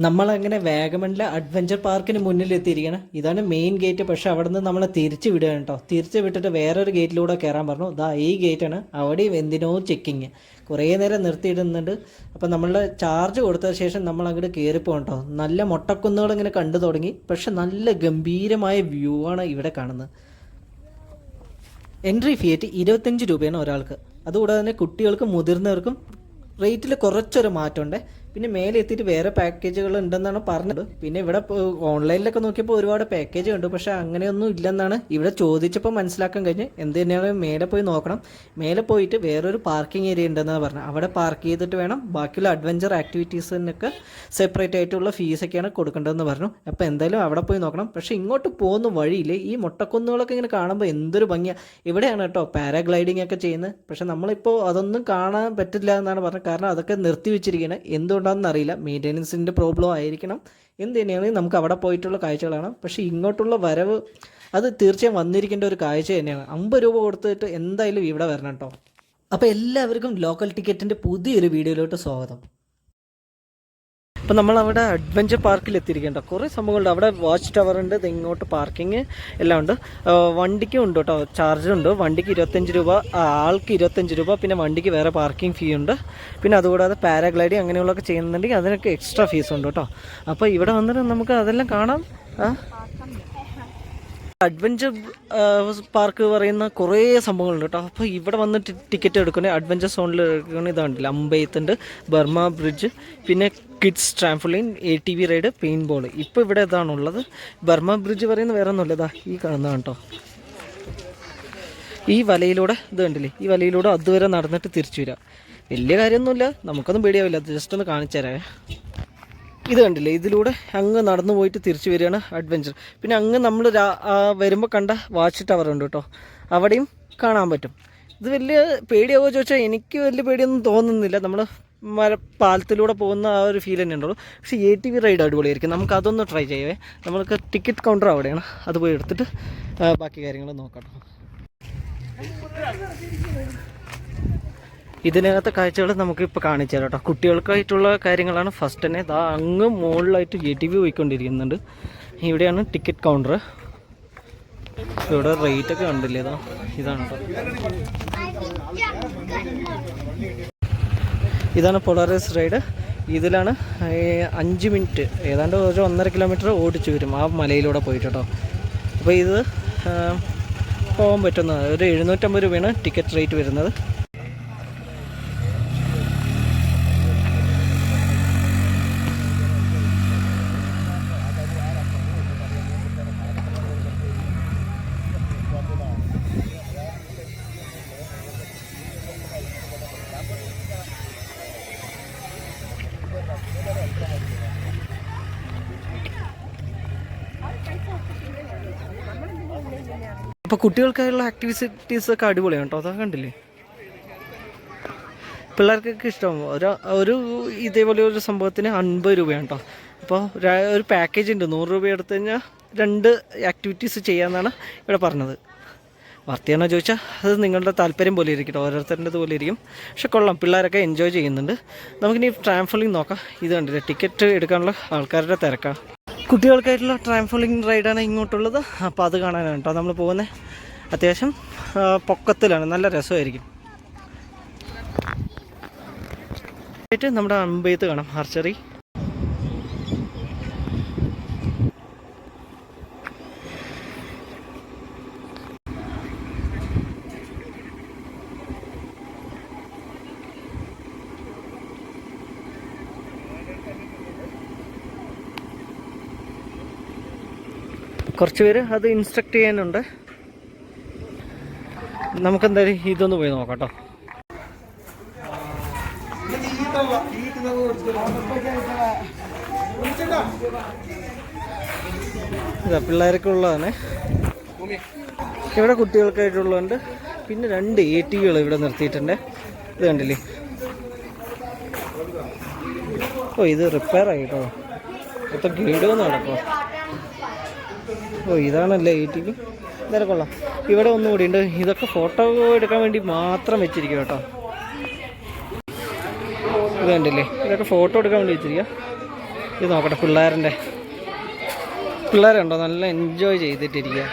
നമ്മളങ്ങനെ വാഗമണിലെ അഡ്വഞ്ചർ പാർക്കിന് മുന്നിലെത്തിയിരിക്കണം. ഇതാണ് main gate. പക്ഷേ അവിടെ നിന്ന് നമ്മളെ തിരിച്ച് വിടുകയാണ് കേട്ടോ. തിരിച്ച് വിട്ടിട്ട് വേറൊരു ഗേറ്റിലൂടെ കയറാൻ പറഞ്ഞു. ഇതാ ഈ ഗേറ്റാണ്. അവിടെയും എന്തിനോ ചെക്കിങ് കുറേ നേരം നിർത്തിയിടുന്നുണ്ട്. അപ്പോൾ നമ്മളുടെ ചാർജ് കൊടുത്ത ശേഷം നമ്മൾ അങ്ങോട്ട് കയറിപ്പോകും കേട്ടോ. നല്ല മൊട്ടക്കുന്നുകൾ ഇങ്ങനെ കണ്ടു തുടങ്ങി. പക്ഷെ നല്ല ഗംഭീരമായ വ്യൂ ആണ് ഇവിടെ കാണുന്നത്. എൻട്രി ഫീറ്റ് 25 രൂപയാണ് ഒരാൾക്ക്. അതുകൂടാതെ തന്നെ കുട്ടികൾക്കും മുതിർന്നവർക്കും റേറ്റിൽ കുറച്ചൊരു മാറ്റമുണ്ട്. പിന്നെ മേലെ എത്തിയിട്ട് വേറെ പാക്കേജുകൾ ഉണ്ടെന്നാണ് പറഞ്ഞത്. പിന്നെ ഇവിടെ ഓൺലൈനിലൊക്കെ നോക്കിയപ്പോൾ ഒരുപാട് പാക്കേജ് ഉണ്ട്. പക്ഷേ അങ്ങനെയൊന്നും ഇല്ലെന്നാണ് ഇവിടെ ചോദിച്ചപ്പോൾ മനസ്സിലാക്കാൻ കഴിഞ്ഞ്. എന്ത് തന്നെയാണ് മേലെ പോയി നോക്കണം. മേലെ പോയിട്ട് വേറൊരു പാർക്കിംഗ് ഏരിയ ഉണ്ടെന്നാണ് പറഞ്ഞത്. അവിടെ പാർക്ക് ചെയ്തിട്ട് വേണം ബാക്കിയുള്ള അഡ്വഞ്ചർ ആക്ടിവിറ്റീസിനൊക്കെ സെപ്പറേറ്റ് ആയിട്ടുള്ള ഫീസൊക്കെയാണ് കൊടുക്കേണ്ടതെന്ന് പറഞ്ഞു. അപ്പോൾ എന്തായാലും അവിടെ പോയി നോക്കണം. പക്ഷേ ഇങ്ങോട്ട് പോകുന്ന വഴിയിൽ ഈ മുട്ടക്കുന്നുകളൊക്കെ ഇങ്ങനെ കാണുമ്പോൾ എന്തൊരു ഭംഗിയാണ്. ഇവിടെയാണ് കേട്ടോ പാരാഗ്ലൈഡിങ് ഒക്കെ ചെയ്യുന്നത്. പക്ഷേ നമ്മളിപ്പോൾ അതൊന്നും കാണാൻ പറ്റില്ല എന്നാണ് പറഞ്ഞത്. കാരണം അതൊക്കെ നിർത്തി വെച്ചിരിക്കുകയാണ്. എന്തുകൊണ്ടാണെന്ന് അറിയില്ല. മെയിൻ്റെനൻസിൻ്റെ പ്രോബ്ലം ആയിരിക്കണം. എന്ത് തന്നെയാണെങ്കിൽ നമുക്ക് അവിടെ പോയിട്ടുള്ള കാഴ്ചകളാണ്. പക്ഷേ ഇങ്ങോട്ടുള്ള വരവ് അത് തീർച്ചയായും വന്നിരിക്കേണ്ട ഒരു കാഴ്ച തന്നെയാണ്. 50 രൂപ കൊടുത്തിട്ട് എന്തായാലും ഇവിടെ വരണം കേട്ടോ. അപ്പോൾ എല്ലാവർക്കും ലോക്കൽ ടിക്കറ്റിൻ്റെ പുതിയൊരു വീഡിയോയിലോട്ട് സ്വാഗതം. അപ്പോൾ നമ്മളവിടെ അഡ്വഞ്ചർ പാർക്കിൽ എത്തിയിരിക്കേണ്ട കുറേ സംഭവങ്ങളുണ്ട്. അവിടെ വാച്ച് ടവർ ഉണ്ട്, ഇങ്ങോട്ട് പാർക്കിങ് എല്ലാം ഉണ്ട്. വണ്ടിക്കും ഉണ്ട് കേട്ടോ, ചാർജുണ്ട്. വണ്ടിക്ക് 25 രൂപ, ആൾക്ക് 25 രൂപ. പിന്നെ വണ്ടിക്ക് വേറെ പാർക്കിംഗ് ഫീ ഉണ്ട്. പിന്നെ അതുകൂടാതെ പാരാഗ്ലൈഡിങ് അങ്ങനെയുള്ളതൊക്കെ ചെയ്യുന്നുണ്ടെങ്കിൽ അതിനൊക്കെ എക്സ്ട്രാ ഫീസ് ഉണ്ട് കേട്ടോ. അപ്പോൾ ഇവിടെ വന്നിട്ട് നമുക്ക് അതെല്ലാം കാണാം. അഡ്വഞ്ചർ പാർക്ക് പറയുന്ന കുറേ സംഭവങ്ങളുണ്ട് കേട്ടോ. അപ്പോൾ ഇവിടെ വന്നിട്ട് ടിക്കറ്റ് എടുക്കണേ അഡ്വഞ്ചർ സോണിൽ എടുക്കണേ. ഇതാണ്ടില്ല, അമ്പെയ്ത്തുണ്ട്, ബർമ ബ്രിഡ്ജ്, പിന്നെ kids trampoline, ATV ride, paintball. ഇപ്പോൾ ഇവിടെ ഇതാണുള്ളത്. ബർമ ബ്രിഡ്ജ് പറയുന്ന വേറെ ഒന്നുമില്ല, ഇതാ ഈ കാണുന്നതാണ് കേട്ടോ. ഈ വലയിലൂടെ ഇത് കണ്ടില്ലേ, ഈ വലയിലൂടെ അതുവരെ നടന്നിട്ട് തിരിച്ചു വരിക. വലിയ കാര്യമൊന്നുമില്ല, നമുക്കൊന്നും പേടിയാവില്ല. അത് ജസ്റ്റ് ഒന്ന് കാണിച്ചു തരാവേ. ഇത് കണ്ടില്ലേ, ഇതിലൂടെ അങ്ങ് നടന്നു പോയിട്ട് തിരിച്ചു വരികയാണ് അഡ്വഞ്ചർ. പിന്നെ അങ്ങ് നമ്മൾ വരുമ്പോൾ കണ്ട വാച്ച് ടവർ ഉണ്ട് കേട്ടോ, അവിടെയും കാണാൻ പറ്റും. ഇത് വലിയ പേടിയാവുമോ ചോദിച്ചാൽ എനിക്ക് വലിയ പേടിയൊന്നും തോന്നുന്നില്ല. നമ്മൾ പാലത്തിലൂടെ പോകുന്ന ആ ഒരു ഫീൽ തന്നെ ഉണ്ടല്ലോ. പക്ഷേ ATV റൈഡ് അടിപൊളിയായിരിക്കും. നമുക്ക് അതൊന്ന് ട്രൈ ചെയ്യവേ. നമ്മൾക്ക് ടിക്കറ്റ് കൗണ്ടർ അവിടെയാണ്, അത് പോയി എടുത്തിട്ട് ബാക്കി കാര്യങ്ങൾ നോക്കാം. ഇതിനകത്തെ കാഴ്ചകൾ നമുക്കിപ്പോൾ കാണിച്ചു തരാം കേട്ടോ. കുട്ടികൾക്കായിട്ടുള്ള കാര്യങ്ങളാണ്. ഫസ്റ്റ് തന്നെ ഇതാ അങ്ങ് മുകളിലായിട്ട് ATV പോയിക്കൊണ്ടിരിക്കുന്നുണ്ട്. ഇവിടെയാണ് ടിക്കറ്റ് കൗണ്ടർ. ഇവിടെ റേറ്റൊക്കെ കണ്ടില്ലേ, ഇതാണ് കേട്ടോ. ഇതാണ് പോളാറിസ് റൈഡ്. ഇതിലാണ് 5 മിനിറ്റ്, ഏതാണ്ട് ഒരു 1.5 കിലോമീറ്റർ ഓടിച്ചു വരും ആ മലയിലൂടെ പോയിട്ട് കേട്ടോ. അപ്പോൾ ഇത് പോകാൻ പറ്റുന്നത് ഒരു 750 രൂപയാണ് ടിക്കറ്റ് റേറ്റ് വരുന്നത്. അപ്പോൾ കുട്ടികൾക്കായുള്ള ആക്ടിവിറ്റീസൊക്കെ അടിപൊളിയാണ് കേട്ടോ. അതൊക്കെ കണ്ടില്ലേ, പിള്ളേർക്കൊക്കെ ഇഷ്ടമാകും. ഒരു ഇതേപോലെ ഒരു സംഭവത്തിന് 50 രൂപയാണ് കേട്ടോ. അപ്പോൾ ഒരു പാക്കേജ് ഉണ്ട്, 100 രൂപ എടുത്തു കഴിഞ്ഞാൽ 2 ആക്ടിവിറ്റീസ് ചെയ്യാമെന്നാണ് ഇവിടെ പറഞ്ഞത്. വർത്തിയാണോ ചോദിച്ചാൽ അത് നിങ്ങളുടെ താല്പര്യം പോലെ ഇരിക്കട്ടെ, ഓരോരുത്തരുടെ പോലെ ഇരിക്കും. പക്ഷെ കൊള്ളാം, പിള്ളേരൊക്കെ എൻജോയ് ചെയ്യുന്നുണ്ട്. നമുക്കിനി ട്രാംഫോളിങ് നോക്കാം. ഇത് കണ്ടില്ലേ, ടിക്കറ്റ് എടുക്കാനുള്ള ആൾക്കാരുടെ തിരക്കാണ്. കുട്ടികൾക്കായിട്ടുള്ള ട്രാംഫോളിങ് റൈഡാണ് ഇങ്ങോട്ടുള്ളത്. അപ്പോൾ അത് കാണാനാണ് കേട്ടോ നമ്മൾ പോകുന്നത്. അത്യാവശ്യം പൊക്കത്തിലാണ്, നല്ല രസമായിരിക്കും. നമ്മുടെ അമ്പെയ്ത്ത് കാണാം, ആർച്ചറി. കുറച്ച് പേര് അത് ഇൻസ്ട്രക്ട് ചെയ്യാനുണ്ട്. നമുക്കെന്തായാലും ഇതൊന്ന് പോയി നോക്കാം കേട്ടോ. ഇതാ പിള്ളേർക്കുള്ളതാണ്, ഇവിടെ കുട്ടികൾക്കായിട്ടുള്ളതുണ്ട്. പിന്നെ 2 ATVകൾ ഇവിടെ നിർത്തിയിട്ടുണ്ട്. ഇത് കണ്ടില്ലേ, ഇത് റിപ്പയർ ആയി കേട്ടോ. ഇപ്പം കേടുവന്ന് നടക്കുക. ഇതാണല്ലേ ATV. ഇതൊക്കെ കൊള്ളാം. ഇവിടെ ഒന്നുകൂടി ഉണ്ട്. ഇതൊക്കെ ഫോട്ടോ എടുക്കാൻ വേണ്ടി മാത്രം വെച്ചിരിക്കും കേട്ടോ. ഇത് കണ്ടില്ലേ, ഇതൊക്കെ ഫോട്ടോ എടുക്കാൻ വേണ്ടി വെച്ചിരിക്കുക. ഇത് നോക്കട്ടെ, പിള്ളേരുണ്ടോ നല്ല എൻജോയ് ചെയ്തിട്ടിരിക്കുക.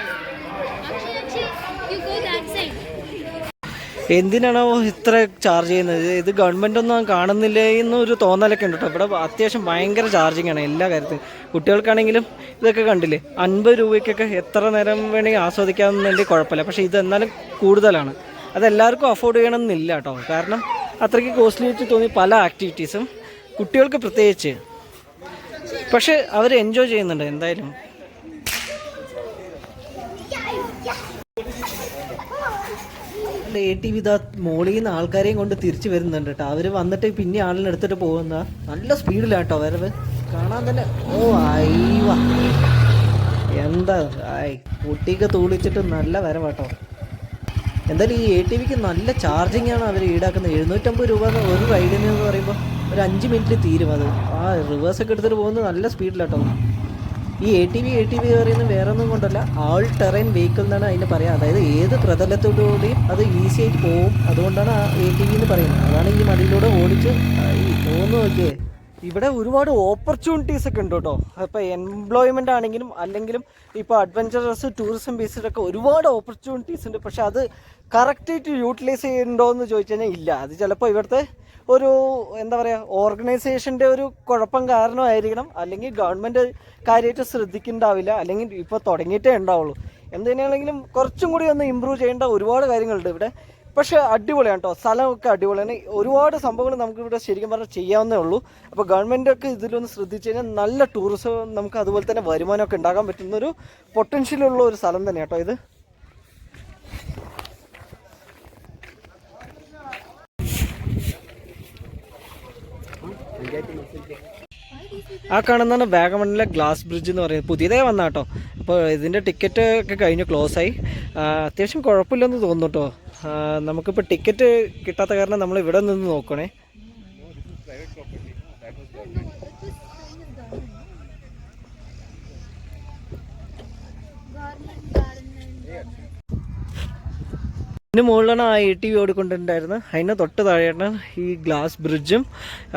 എന്തിനാണോ ഇത്ര ചാർജ് ചെയ്യുന്നത്? ഇത് ഗവൺമെൻറ് ഒന്നും കാണുന്നില്ലേ എന്നൊരു തോന്നലൊക്കെ ഉണ്ട് കേട്ടോ. ഇവിടെ അത്യാവശ്യം ഭയങ്കര ചാർജിങ് ആണ് എല്ലാ കാര്യത്തിലും. കുട്ടികൾക്കാണെങ്കിലും ഇതൊക്കെ കണ്ടില്ലേ, 50 രൂപയ്ക്കൊക്കെ എത്ര നേരം വേണമെങ്കിൽ ആസ്വദിക്കാമെന്നുണ്ടെങ്കിൽ കുഴപ്പമില്ല. പക്ഷേ ഇത് എന്നാലും കൂടുതലാണ്. അതെല്ലാവർക്കും അഫോർഡ് ചെയ്യണമെന്നില്ല കേട്ടോ. കാരണം അത്രയ്ക്ക് കോസ്റ്റ്ലി ആയിട്ട് തോന്നി പല ആക്ടിവിറ്റീസും, കുട്ടികൾക്ക് പ്രത്യേകിച്ച്. പക്ഷെ അവർ എൻജോയ് ചെയ്യുന്നുണ്ട് എന്തായാലും. ATV ഇതാ മോളിൽ നിന്ന് ആൾക്കാരെയും കൊണ്ട് തിരിച്ചു വരുന്നുണ്ട് കേട്ടോ. അവർ വന്നിട്ട് പിന്നെ ആളിനെടുത്തിട്ട് പോകുന്ന നല്ല സ്പീഡിലാട്ടോ വരവ്. കാണാൻ തന്നെ അയ്യ എന്താ കുട്ടിക്ക് തൂളിച്ചിട്ട് നല്ല വരവാട്ടോ. എന്തായാലും ഈ ATVക്ക് നല്ല ചാർജിങ് ആണ് അവർ ഈടാക്കുന്നത്. 750 രൂപ ഒരു റൈഡിന് എന്ന് പറയുമ്പോൾ ഒരു 5 മിനിറ്റിൽ തീരും. അത് റിവേഴ്സൊക്കെ എടുത്തിട്ട് പോകുന്നത് നല്ല സ്പീഡിലാട്ടോ. ഈ ATV പറയുന്നത് വേറെ ഒന്നും കൊണ്ടല്ല, ആൾ ടെറൈൻ വെഹിക്കിൾ എന്നാണ് അതിന് പറയുക. അതായത് ഏത് പ്രതലത്തോടുകൂടിയും അത് ഈസി ആയിട്ട് പോകും. അതുകൊണ്ടാണ് ATV എന്ന് പറയുന്നത്. അതാണ് ഈ മടിയിലൂടെ ഓടിച്ച് പോകുന്നു. നോക്കിയേ, ഇവിടെ ഒരുപാട് ഓപ്പർച്യൂണിറ്റീസ് ഒക്കെ ഉണ്ട് കേട്ടോ. ഇപ്പോൾ എംപ്ലോയ്മെൻ്റ് ആണെങ്കിലും അല്ലെങ്കിലും ഇപ്പോൾ അഡ്വഞ്ചറസ് ടൂറിസം ബേസ്ഡൊക്കെ ഒരുപാട് ഓപ്പർച്യൂണിറ്റീസ് ഉണ്ട്. പക്ഷെ അത് കറക്റ്റായിട്ട് യൂട്ടിലൈസ് ചെയ്യുന്നുണ്ടോ എന്ന് ചോദിച്ചു കഴിഞ്ഞാൽ ഇല്ല. അത് ചിലപ്പോൾ ഇവിടുത്തെ ഒരു എന്താ പറയുക, ഓർഗനൈസേഷൻ്റെ ഒരു കുഴപ്പം കാരണമായിരിക്കണം. അല്ലെങ്കിൽ ഗവൺമെൻറ് കാര്യമായിട്ട് ശ്രദ്ധിക്കുന്നുണ്ടാവില്ല, അല്ലെങ്കിൽ ഇപ്പോൾ തുടങ്ങിയിട്ടേ ഉണ്ടാവുള്ളൂ. എന്തിനാണെങ്കിലും കുറച്ചും കൂടി ഒന്ന് ഇമ്പ്രൂവ് ചെയ്യേണ്ട ഒരുപാട് കാര്യങ്ങളുണ്ട് ഇവിടെ. പക്ഷേ അടിപൊളിയാണ് കേട്ടോ, സ്ഥലമൊക്കെ അടിപൊളിയാണ്. ഒരുപാട് സംഭവങ്ങൾ നമുക്കിവിടെ ശരിക്കും പറഞ്ഞാൽ ചെയ്യാവുന്നേ ഉള്ളൂ. അപ്പോൾ ഗവൺമെൻറ്റൊക്കെ ഇതിലൊന്ന് ശ്രദ്ധിച്ചു കഴിഞ്ഞാൽ നല്ല ടൂറിസം, നമുക്ക് അതുപോലെ തന്നെ വരുമാനമൊക്കെ ഉണ്ടാക്കാൻ പറ്റുന്നൊരു പൊട്ടൻഷ്യലുള്ള ഒരു സ്ഥലം തന്നെയാണ് കേട്ടോ ഇത്. ആ കാണുന്നതാണ് വാഗമണിലെ ഗ്ലാസ് ബ്രിഡ്ജ് എന്ന് പറയുന്നത്. പുതിയതേ വന്ന കേട്ടോ. അപ്പോൾ ഇതിൻ്റെ ടിക്കറ്റ് ഒക്കെ കഴിഞ്ഞു, ക്ലോസ് ആയി. അത്യാവശ്യം കുഴപ്പമില്ലെന്ന് തോന്നുന്നു കേട്ടോ. നമുക്കിപ്പോൾ ടിക്കറ്റ് കിട്ടാത്ത കാരണം നമ്മൾ ഇവിടെ നിന്ന് നോക്കണേ. ഇതിന് മുകളിലാണ് ആ ATV ഓടിക്കൊണ്ടിട്ടുണ്ടായിരുന്നത്. അതിന് തൊട്ട് താഴെയാണ് ഈ ഗ്ലാസ് ബ്രിഡ്ജും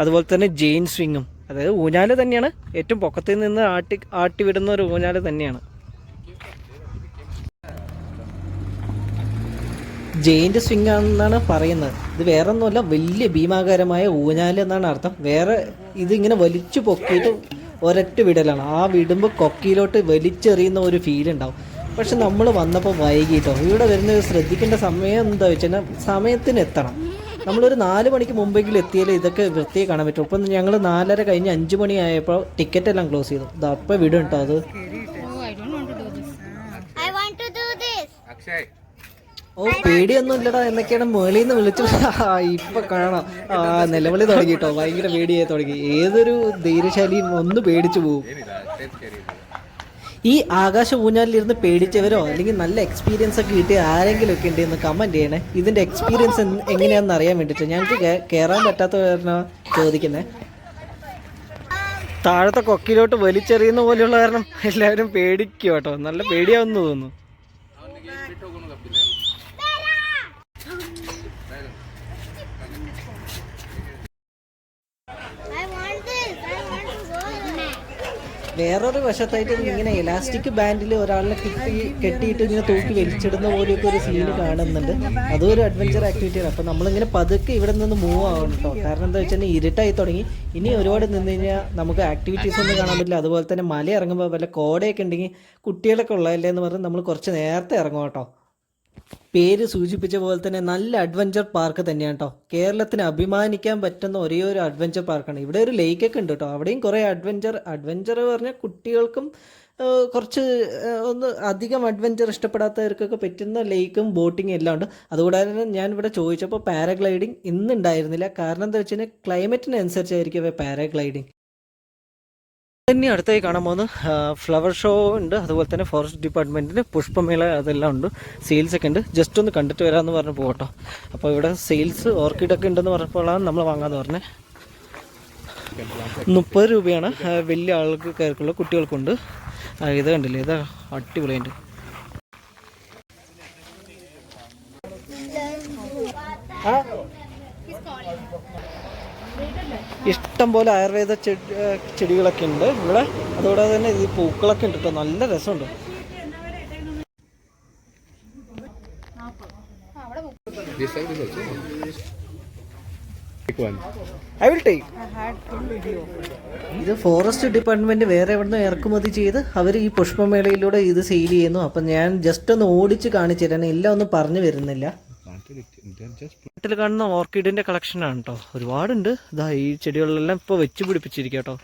അതുപോലെ തന്നെ ജെയിൻ സ്വിങ്ങും. അതായത് ഊഞ്ഞാല് തന്നെയാണ്, ഏറ്റവും പൊക്കത്തിൽ നിന്ന് ആട്ടി വിടുന്ന ഒരു ഊഞ്ഞാല് തന്നെയാണ്. ജെയിൻ്റ് സ്വിങ് ആണെന്നാണ് പറയുന്നത്. ഇത് വേറെ ഒന്നുമല്ല, വലിയ ഭീമാകാരമായ ഊഞ്ഞാല് എന്നാണ് അർത്ഥം. വേറെ ഇതിങ്ങനെ വലിച്ചു പൊക്കിയിട്ട് ഒരൊറ്റ വിടലാണ്. ആ വിടുമ്പോൾ കൊക്കിയിലോട്ട് വലിച്ചെറിയുന്ന ഒരു ഫീൽ ഉണ്ടാവും. പക്ഷെ നമ്മൾ വന്നപ്പോൾ വൈകിട്ടോ. ഇവിടെ വരുന്നത് ശ്രദ്ധിക്കേണ്ട സമയം എന്താ വെച്ചാൽ സമയത്തിന് എത്തണം. നമ്മളൊരു 4 മണിക്ക് മുമ്പെങ്കിലും എത്തിയാലേ ഇതൊക്കെ വൃത്തിയെ കാണാൻ പറ്റും. ഇപ്പം ഞങ്ങൾ 4:30 കഴിഞ്ഞ് 5 മണി ആയപ്പോൾ ടിക്കറ്റ് എല്ലാം ക്ലോസ് ചെയ്തു. ഇത് അപ്പം വിടും കേട്ടോ അത്. പേടിയൊന്നും ഇല്ലടാ എന്നൊക്കെയാണ് മേളിൽ നിന്ന് വിളിച്ചു. ഇപ്പൊ കാണാം നിലവിളി തുടങ്ങിട്ടോ, ഭയങ്കര പേടിയായി തുടങ്ങി. ഏതൊരു ധൈര്യശാലിയും ഒന്ന് പേടിച്ചു പോകും. ഈ ആകാശ ഊഞ്ഞാലിലിരുന്ന് പേടിച്ചവരോ അല്ലെങ്കിൽ നല്ല എക്സ്പീരിയൻസ് ഒക്കെ കിട്ടിയ ആരെങ്കിലും ഒക്കെ ഉണ്ടെന്ന് കമൻറ്റ് ചെയ്യണേ. ഇതിൻ്റെ എക്സ്പീരിയൻസ് എങ്ങനെയാണെന്ന് അറിയാൻ വേണ്ടിയിട്ട്. ഞങ്ങൾക്ക് കയറാൻ പറ്റാത്ത കാരണം ചോദിക്കുന്നത്. താഴത്തെ കൊക്കിലോട്ട് വലിച്ചെറിയുന്ന പോലെയുള്ള കാരണം എല്ലാവരും പേടിക്കും കേട്ടോ. നല്ല പേടിയാവുന്നു തോന്നുന്നു. വേറൊരു വശത്തായിട്ട് ഇങ്ങനെ എലാസ്റ്റിക് ബാൻഡിൽ ഒരാളിനെ കെട്ടിയിട്ട് ഇങ്ങനെ തൂക്കി വലിച്ചിടുന്ന പോലെയൊക്കെ ഒരു സീന് കാണുന്നുണ്ട്. അതും ഒരു അഡ്വഞ്ചർ ആക്ടിവിറ്റിയാണ്. അപ്പോൾ നമ്മളിങ്ങനെ പതുക്കെ ഇവിടെ നിന്ന് മൂവ് ആവണം കേട്ടോ. കാരണം എന്താ വെച്ചാൽ ഇരുട്ടായി തുടങ്ങി. ഇനി ഒരുപാട് നിന്ന് കഴിഞ്ഞാൽ നമുക്ക് ആക്ടിവിറ്റീസ് ഒന്നും കാണാൻ പറ്റില്ല. അതുപോലെ തന്നെ മല ഇറങ്ങുമ്പോൾ വല്ല കോടയൊക്കെ ഉണ്ടെങ്കിൽ കുട്ടികളൊക്കെ ഉള്ളതല്ലേ എന്ന് പറഞ്ഞ് നമ്മൾ കുറച്ച് നേരത്തെ ഇറങ്ങും കേട്ടോ. പേര് സൂചിപ്പിച്ച പോലെ തന്നെ നല്ല അഡ്വഞ്ചർ പാർക്ക് തന്നെയാണ് കേട്ടോ. കേരളത്തിന് അഭിമാനിക്കാൻ പറ്റുന്ന ഒരേ ഒരു അഡ്വഞ്ചർ പാർക്കാണ്. ഇവിടെ ഒരു ലേക്കൊക്കെ ഉണ്ട് കേട്ടോ. അവിടെയും കുറേ അഡ്വഞ്ചർ പറഞ്ഞാൽ കുട്ടികൾക്കും കുറച്ച് ഒന്ന് അധികം അഡ്വഞ്ചർ ഇഷ്ടപ്പെടാത്തവർക്കൊക്കെ പറ്റുന്ന ലേക്കും ബോട്ടിങ്ങും എല്ലാം ഉണ്ട്. അതുകൂടാതെ തന്നെ ഞാൻ ഇവിടെ ചോദിച്ചപ്പോൾ പാരഗ്ലൈഡിങ് ഇന്നുണ്ടായിരുന്നില്ല. കാരണം എന്താ വെച്ച് കഴിഞ്ഞാൽ ക്ലൈമറ്റിനനുസരിച്ചായിരിക്കും പാരഗ്ലൈഡിങ്. ഇനി അടുത്തായി കാണാൻ പോകുന്നത് ഫ്ലവർ ഷോ ഉണ്ട്. അതുപോലെ തന്നെ ഫോറസ്റ്റ് ഡിപ്പാർട്ട്മെൻറ്റിന് പുഷ്പമേള അതെല്ലാം ഉണ്ട്. സെയിൽസൊക്കെ ഉണ്ട്. ജസ്റ്റ് ഒന്ന് കണ്ടിട്ട് വരാമെന്ന് പറഞ്ഞ് പോകട്ടോ. അപ്പോൾ ഇവിടെ സെയിൽസ് ഓർക്കിഡൊക്കെ ഉണ്ടെന്ന് പറഞ്ഞപ്പോഴാണ് നമ്മൾ വാങ്ങാമെന്ന് പറഞ്ഞത്. 30 രൂപയാണ് വലിയ ആൾക്ക് കയറിക്കുള്ള, കുട്ടികൾക്കുണ്ട്. ഇത് കണ്ടില്ലേ, ഇത് അടിപൊളിയുണ്ട്. ഇഷ്ടം പോലെ ആയുർവേദ ചെടികളൊക്കെ ഉണ്ട് ഇവിടെ. അതുകൂടാതെ തന്നെ ഈ പൂക്കളൊക്കെ ഉണ്ട് കേട്ടോ, നല്ല രസമുണ്ട്. I will take. ഇത് ഫോറസ്റ്റ് ഡിപ്പാർട്ട്മെന്റ് വേറെ എവിടുന്ന് ഇറക്കുമതി ചെയ്ത് അവർ ഈ പുഷ്പമേളയിലൂടെ ഇത് സെയിൽ ചെയ്യുന്നു. അപ്പം ഞാൻ ജസ്റ്റ് ഒന്ന് ഓടിച്ച് കാണിച്ചു തരാൻ, എല്ലാം ഒന്നും പറഞ്ഞു വരുന്നില്ല. വീട്ടിൽ കാണുന്ന ഓർക്കിഡിൻ്റെ കളക്ഷനാണ് കേട്ടോ, ഒരുപാടുണ്ട്. ഇതാ ഈ ചെടികളിലെല്ലാം ഇപ്പോൾ വെച്ച് പിടിപ്പിച്ചിരിക്കുക കേട്ടോ,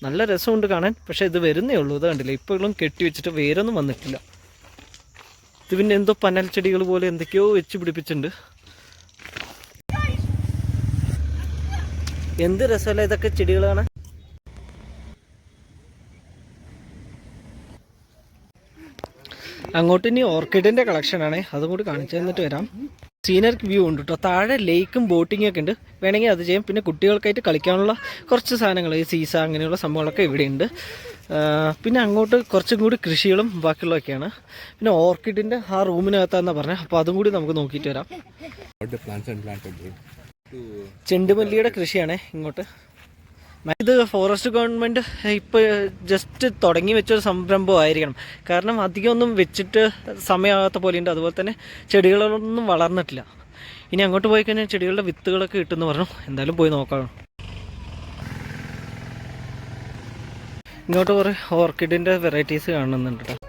നല്ല രസമുണ്ട് കാണാൻ. പക്ഷേ ഇത് വരുന്നേ ഉള്ളൂ, ഇത് കണ്ടില്ല, ഇപ്പോഴും കെട്ടി വെച്ചിട്ട് വേരൊന്നും വന്നിട്ടില്ല. ഇത് പിന്നെ എന്തോ പനൽ ചെടികൾ പോലെ എന്തൊക്കെയോ വെച്ച് പിടിപ്പിച്ചിട്ടുണ്ട്. എന്ത് രസമല്ല ഇതൊക്കെ ചെടികൾ കാണാൻ. അങ്ങോട്ട് ഇനി ഓർക്കിഡിൻ്റെ കളക്ഷനാണ്, അതും കൂടി കാണിച്ചു തന്നിട്ട് വരാം. സീനറിക് വ്യൂ ഉണ്ട് കേട്ടോ, താഴെ ലേക്കും ബോട്ടിങ്ങും ഒക്കെ ഉണ്ട്, വേണമെങ്കിൽ അത് ചെയ്യാം. പിന്നെ കുട്ടികൾക്കായിട്ട് കളിക്കാനുള്ള കുറച്ച് സാധനങ്ങൾ, ഈ സീസ അങ്ങനെയുള്ള സംഭവങ്ങളൊക്കെ ഇവിടെയുണ്ട്. പിന്നെ അങ്ങോട്ട് കുറച്ചും കൂടി കൃഷികളും ബാക്കിയുള്ളതൊക്കെയാണ്. പിന്നെ ഓർക്കിഡിൻ്റെ ആ റൂമിനകത്താണെന്നാണ് പറഞ്ഞത്, അപ്പോൾ അതും കൂടി നമുക്ക് നോക്കിയിട്ട് വരാം. ചെണ്ടുമല്ലിയുടെ കൃഷിയാണ് ഇങ്ങോട്ട്. ഇത് ഫോറസ്റ്റ് ഗവൺമെൻറ് ഇപ്പോൾ ജസ്റ്റ് തുടങ്ങി വെച്ചൊരു സംരംഭമായിരിക്കണം, കാരണം അധികം ഒന്നും വെച്ചിട്ട് സമയമാകാത്ത പോലെയുണ്ട്. അതുപോലെ തന്നെ ചെടികളൊന്നും വളർന്നിട്ടില്ല. ഇനി അങ്ങോട്ട് പോയി കഴിഞ്ഞാൽ ചെടികളുടെ വിത്തുകളൊക്കെ കിട്ടുമെന്ന് പറഞ്ഞു, എന്തായാലും പോയി നോക്കാം. ഇങ്ങോട്ട് കുറേ ഓർക്കിഡിൻ്റെ വെറൈറ്റീസ് കാണുന്നുണ്ട് കേട്ടോ.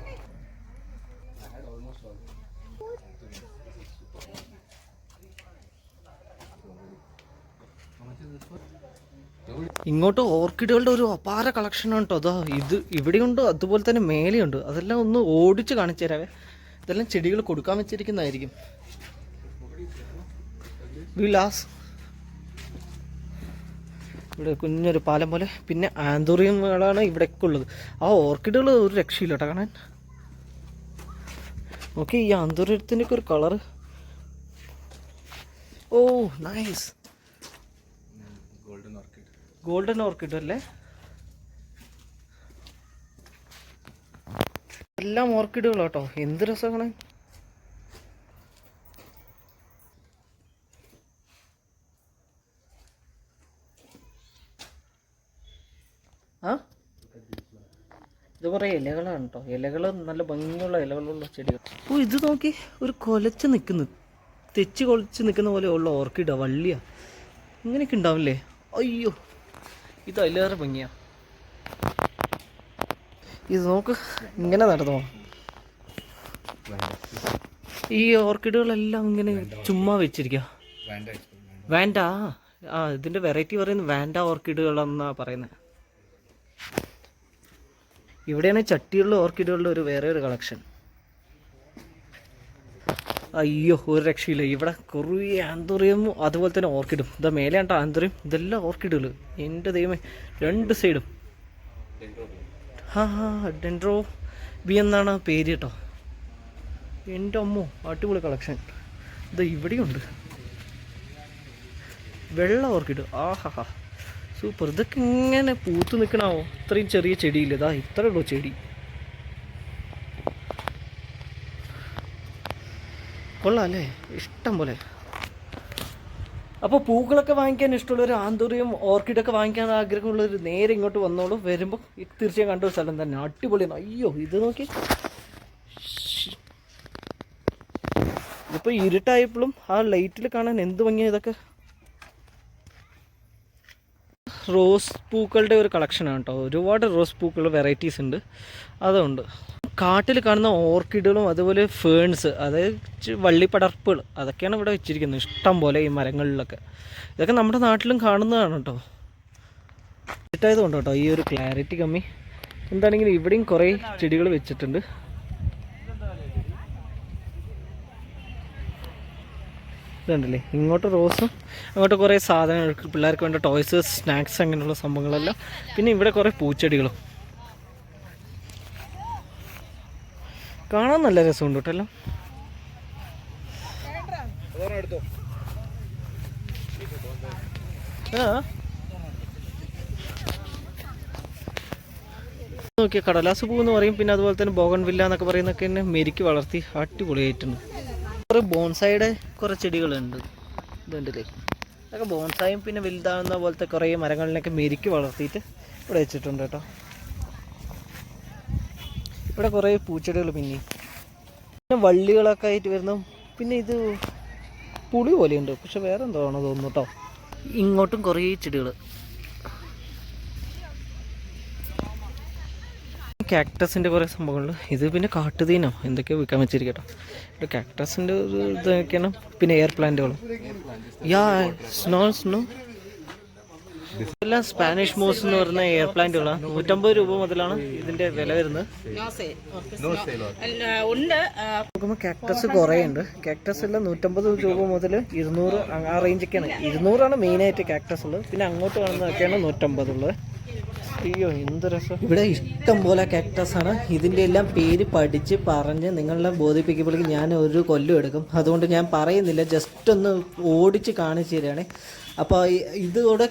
ഇങ്ങോട്ട് ഓർക്കിഡുകളുടെ ഒരു അപാര കളക്ഷനാണ് കേട്ടോ. അതാ ഇത് ഇവിടെയുണ്ട്, അതുപോലെ തന്നെ മേലെയുണ്ട്. അതെല്ലാം ഒന്ന് ഓടിച്ച് കാണിച്ചു തരാവേ. ഇതെല്ലാം ചെടികൾ കൊടുക്കാൻ വെച്ചിരിക്കുന്നതായിരിക്കും. വിലാസ് ഇവിടെ കുഞ്ഞൊരു പാലം പോലെ. പിന്നെ ആന്തൂറിയങ്ങളാണ് ഇവിടെയൊക്കെ ഉള്ളത്. ആ ഓർക്കിഡുകൾ ഒരു രക്ഷയില്ല കേട്ടോ കാണാൻ. ഓക്കെ, ഈ ആന്തൂറിയത്തിൻ്റെ ഒക്കെ ഒരു കളറ്, ഓ നൈസ്. ഗോൾഡൻ ഓർക്കിഡ് അല്ലേ? എല്ലാം ഓർക്കിഡുകളാട്ടോ, എന്ത് രസമാണ്. ഇത് കുറേ ഇലകളാണ് കേട്ടോ, ഇലകൾ നല്ല ഭംഗിയുള്ള ഇലകളുള്ള ചെടികൾ. ഓ ഇത് നോക്കി, ഒരു കൊലച്ച് നിൽക്കുന്നു, തെച്ച് കൊലച്ച് നിൽക്കുന്ന പോലെ ഉള്ള ഓർക്കിഡാ, വള്ളിയാ. ഇങ്ങനെയൊക്കെ ഉണ്ടാവില്ലേ? അയ്യോ, ഇത് അതിലേറെ ഭംഗിയാ. ഇത് നോക്ക്, ഇങ്ങനെ നടന്നോ. ഈ ഓർക്കിഡുകളെല്ലാം ഇങ്ങനെ ചുമ്മാ വെച്ചിരിക്കുക. വാൻഡ, ഇതിൻ്റെ വെറൈറ്റി പറയുന്നത് വാൻഡ ഓർക്കിഡുകളെന്നാണ് പറയുന്നത്. ഇവിടെയാണ് ചട്ടിയുള്ള ഓർക്കിഡുകളുടെ ഒരു വേറെ ഒരു കളക്ഷൻ. അയ്യോ, ഒരു രക്ഷയില്ല. ഇവിടെ കുറേ ആന്തൂറിയം അതുപോലെ തന്നെ ഓർക്കിഡും. ഇതാ മേലെയാണ്ടോ ആന്തൂറിയം, ഇതെല്ലാം ഓർക്കിഡുകൾ. എൻ്റെ ദൈവമേ, രണ്ട് സൈഡും. ഡെൻഡ്രോ ബി എന്നാണ് പേര് കേട്ടോ. എൻ്റെ അമ്മോ, അടിപൊളി കളക്ഷൻ. ഇതാ ഇവിടെയുണ്ട് വെള്ള ഓർക്കിഡ്. ആഹാ സൂപ്പർ. ഇതൊക്കെ ഇങ്ങനെ പൂത്ത് നിൽക്കണാവോ? ഇത്രയും ചെറിയ ചെടിയില്ല, ഇതാ ഇത്രേ ഉള്ളൂ ചെടി. കൊള്ളാം അല്ലേ, ഇഷ്ടം പോലെ. അപ്പോൾ പൂക്കളൊക്കെ വാങ്ങിക്കാൻ ഇഷ്ടമുള്ളൊരു, ആന്തൂറിയം ഓർക്കിഡൊക്കെ വാങ്ങിക്കാൻ ആഗ്രഹമുള്ളൊരു നേരെ ഇങ്ങോട്ട് വന്നോളൂ. വരുമ്പോൾ തീർച്ചയായും കണ്ട ഒരു സ്ഥലം തന്നെ, അടിപൊളിയാണ്. അയ്യോ ഇത് നോക്കി, ഇതിപ്പോൾ ഇരുട്ടായപ്പോഴും ആ ലൈറ്റിൽ കാണാൻ എന്ത് ഭംഗിയാണ്. ഇതൊക്കെ റോസ് പൂക്കളുടെ ഒരു കളക്ഷനാണ് കേട്ടോ. ഒരുപാട് റോസ് പൂക്കൾ വെറൈറ്റീസ് ഉണ്ട്. അതുകൊണ്ട് കാട്ടിൽ കാണുന്ന ഓർക്കിഡുകളും അതുപോലെ ഫേൺസ്, അതായത് വള്ളിപ്പടർപ്പുകൾ, അതൊക്കെയാണ് ഇവിടെ വെച്ചിരിക്കുന്നത് ഇഷ്ടം പോലെ ഈ മരങ്ങളിലൊക്കെ. ഇതൊക്കെ നമ്മുടെ നാട്ടിലും കാണുന്നതാണ് കേട്ടോ. ഇട്ടായതുകൊണ്ട് കേട്ടോ ഈ ഒരു ക്ലാരിറ്റി കമ്മി. എന്താണെങ്കിലും ഇവിടെയും കുറേ ചെടികൾ വെച്ചിട്ടുണ്ട്. ഇതുണ്ടല്ലേ, ഇങ്ങോട്ട് റോസും അങ്ങോട്ട് കുറേ സാധനങ്ങൾ, പിള്ളേർക്ക് വേണ്ട ടോയ്സ്, സ്നാക്സ്, അങ്ങനെയുള്ള സംഭവങ്ങളെല്ലാം. പിന്നെ ഇവിടെ കുറേ പൂച്ചെടികളും കാണാൻ നല്ല രസമുണ്ട് കേട്ടോ. എല്ലാം നോക്കിയാൽ കടലാസ് പൂ എന്ന് പറയും. പിന്നെ അതുപോലെ തന്നെ ബോഗൺവില്ല എന്നൊക്കെ പറയുന്നൊക്കെ തന്നെ മെരിക്ക് വളർത്തി അടിപൊളിയായിട്ടുണ്ട്. കുറേ ബോൺസായുടെ കുറേ ചെടികളുണ്ട്. ഇതുണ്ടല്ലേ, അതൊക്കെ ബോൺസായും പിന്നെ വലുതാകുന്ന പോലത്തെ കുറേ മരങ്ങളിലൊക്കെ മെരുക്കി വളർത്തിയിട്ട് ഇവിടെ വെച്ചിട്ടുണ്ട് കേട്ടോ. ഇവിടെ കുറേ പൂച്ചെടികൾ പിന്നെ വള്ളികളൊക്കെ ആയിട്ട് വരുന്നു. പിന്നെ ഇത് പുളി പോലെയുണ്ട്, പക്ഷെ വേറെ എന്തോ ആണോ തോന്നുന്നു കേട്ടോ. ഇങ്ങോട്ടും കുറേ ചെടികൾ. കാക്ടസിൻ്റെ കുറേ സംഭവങ്ങൾ. ഇത് പിന്നെ കാട്ടുതീനോ എന്തൊക്കെയോ വിൽക്കാൻ വെച്ചിരിക്കട്ടോ. ഇവിടെ കാക്ടസിൻ്റെ ഒരു ഇതൊക്കെയാണ്. പിന്നെ എയർ പ്ലാന്റുകളും സ്നോ എല്ലാം സ്പാനിഷ് മോസ് എന്ന് പറയുന്ന എയർ പ്ലാന്റുകളാണ്. 150 രൂപ മുതലാണ് ഇതിൻ്റെ വില വരുന്നത്. നോക്കുമ്പോൾ കാക്ടസ് കുറേ ഉണ്ട്. കാക്ടസ് എല്ലാം 150 രൂപ മുതൽ 200 ആ റേഞ്ചൊക്കെയാണ്. 200 മെയിനായിട്ട് കാക്ടസ് ഉള്ളത്. പിന്നെ അങ്ങോട്ട് കാണുന്നതൊക്കെയാണ് 150 ഉള്ളത്. അയ്യോ എന്ത് രസം. ഇവിടെ ഇഷ്ടം പോലെ കാക്ടസ് ആണ്. ഇതിൻ്റെ എല്ലാം പേര് പഠിച്ച് പറഞ്ഞ് നിങ്ങളെ ബോധിപ്പിക്കുമ്പോഴേക്കും ഞാൻ ഒരു കൊല്ലം എടുക്കും. അതുകൊണ്ട് ഞാൻ പറയുന്നില്ല, ജസ്റ്റ് ഒന്ന് ഓടിച്ച് കാണിച്ചു തരികയാണ്. അപ്പോൾ ഇതോടെ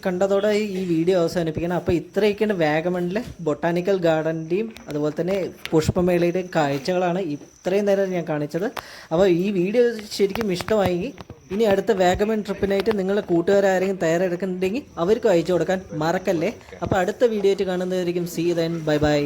കണ്ടതോടെ ഈ വീഡിയോ അവസാനിപ്പിക്കണം. അപ്പോൾ ഇത്രയൊക്കെയാണ് വാഗമണിലെ ബൊട്ടാനിക്കൽ ഗാർഡൻ്റെയും അതുപോലെ തന്നെ പുഷ്പമേളയുടെയും കാഴ്ചകളാണ് ഇത്രയും നേരം ഞാൻ കാണിച്ചത്. അപ്പോൾ ഈ വീഡിയോ ശരിക്കും ഇഷ്ടമായി. ഇനി അടുത്ത വാഗമൺ ട്രിപ്പിനായിട്ട് നിങ്ങളുടെ കൂട്ടുകാരാരെങ്കിലും തയ്യാറെടുക്കുന്നുണ്ടെങ്കിൽ അവർക്കും അയച്ചു കൊടുക്കാൻ മറക്കല്ലേ. അപ്പോൾ അടുത്ത വീഡിയോ ആയിട്ട് കാണുന്നതായിരിക്കും. See then, bye by.